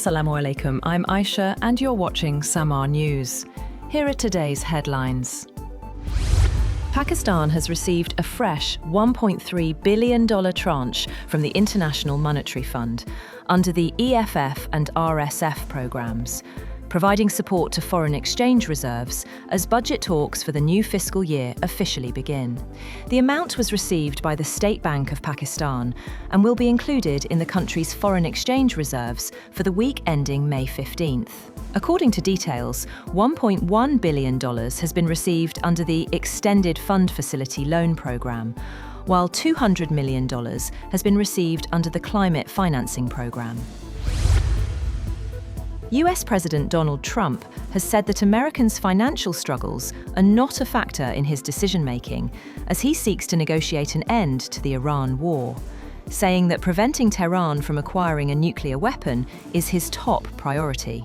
Assalamu alaikum, I'm Aisha and you're watching Samaa News. Here are today's headlines. Pakistan has received a fresh $1.3 billion tranche from the International Monetary Fund under the EFF and RSF programs, providing support to foreign exchange reserves as budget talks for the new fiscal year officially begin. The amount was received by the State Bank of Pakistan and will be included in the country's foreign exchange reserves for the week ending May 15th. According to details, $1.1 billion has been received under the Extended Fund Facility Loan Programme, while $200 million has been received under the Climate Financing Programme. US President Donald Trump has said that Americans' financial struggles are not a factor in his decision-making as he seeks to negotiate an end to the Iran war, saying that preventing Tehran from acquiring a nuclear weapon is his top priority.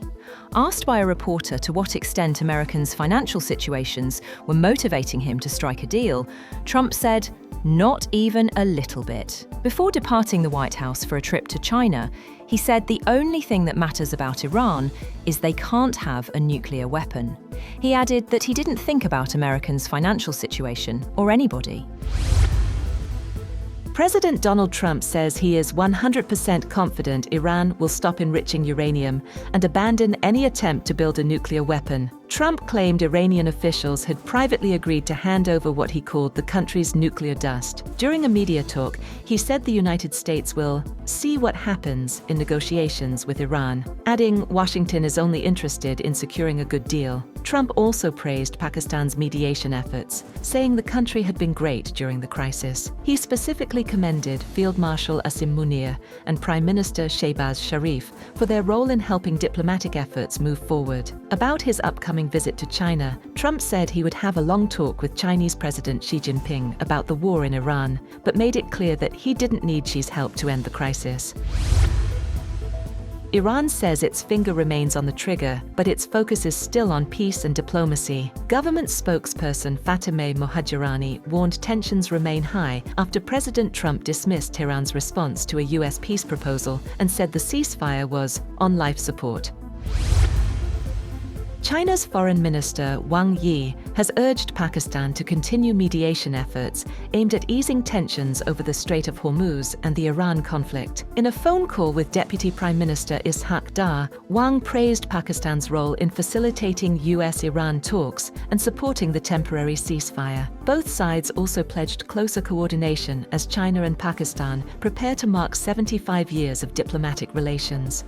Asked by a reporter to what extent Americans' financial situations were motivating him to strike a deal, Trump said, "Not even a little bit." Before departing the White House for a trip to China, he said the only thing that matters about Iran is they can't have a nuclear weapon. He added that he didn't think about Americans' financial situation or anybody. President Donald Trump says he is 100% confident Iran will stop enriching uranium and abandon any attempt to build a nuclear weapon. Trump claimed Iranian officials had privately agreed to hand over what he called the country's nuclear dust. During a media talk, he said the United States will see what happens in negotiations with Iran, adding Washington is only interested in securing a good deal. Trump also praised Pakistan's mediation efforts, saying the country had been great during the crisis. He specifically commended Field Marshal Asim Munir and Prime Minister Shehbaz Sharif for their role in helping diplomatic efforts move forward. About his upcoming visit to China, Trump said he would have a long talk with Chinese President Xi Jinping about the war in Iran, but made it clear that he didn't need Xi's help to end the crisis. Iran says its finger remains on the trigger, but its focus is still on peace and diplomacy. Government spokesperson Fatemeh Mohajirani warned tensions remain high after President Trump dismissed Tehran's response to a US peace proposal and said the ceasefire was on life support. China's Foreign Minister Wang Yi has urged Pakistan to continue mediation efforts aimed at easing tensions over the Strait of Hormuz and the Iran conflict. In a phone call with Deputy Prime Minister Ishaq Dar, Wang praised Pakistan's role in facilitating US-Iran talks and supporting the temporary ceasefire. Both sides also pledged closer coordination as China and Pakistan prepare to mark 75 years of diplomatic relations.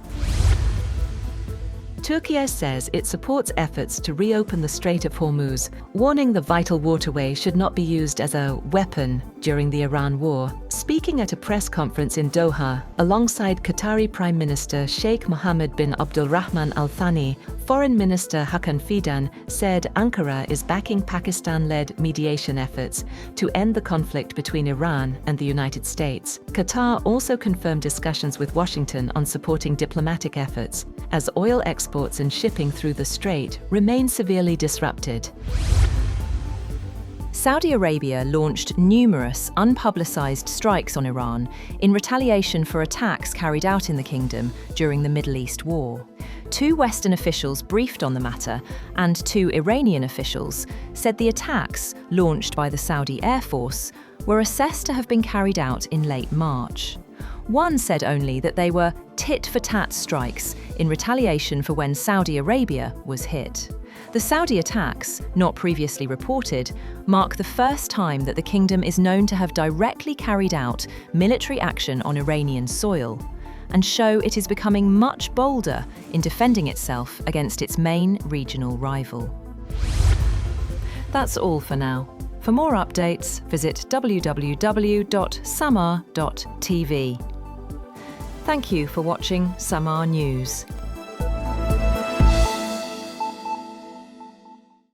Turkiye says it supports efforts to reopen the Strait of Hormuz, warning the vital waterway should not be used as a weapon during the Iran war. Speaking at a press conference in Doha, alongside Qatari Prime Minister Sheikh Mohammed bin Abdulrahman Al Thani, Foreign Minister Hakan Fidan said Ankara is backing Pakistan-led mediation efforts to end the conflict between Iran and the United States. Qatar also confirmed discussions with Washington on supporting diplomatic efforts, as oil exports and shipping through the strait remain severely disrupted. Saudi Arabia launched numerous unpublicized strikes on Iran in retaliation for attacks carried out in the kingdom during the Middle East war. 2 Western officials briefed on the matter, and 2 Iranian officials said the attacks, launched by the Saudi Air Force, were assessed to have been carried out in late March. One said only that they were tit-for-tat strikes in retaliation for when Saudi Arabia was hit. The Saudi attacks, not previously reported, mark the first time that the kingdom is known to have directly carried out military action on Iranian soil, and show it is becoming much bolder in defending itself against its main regional rival. That's all for now. For more updates, visit www.samaa.tv. Thank you for watching Samaa News.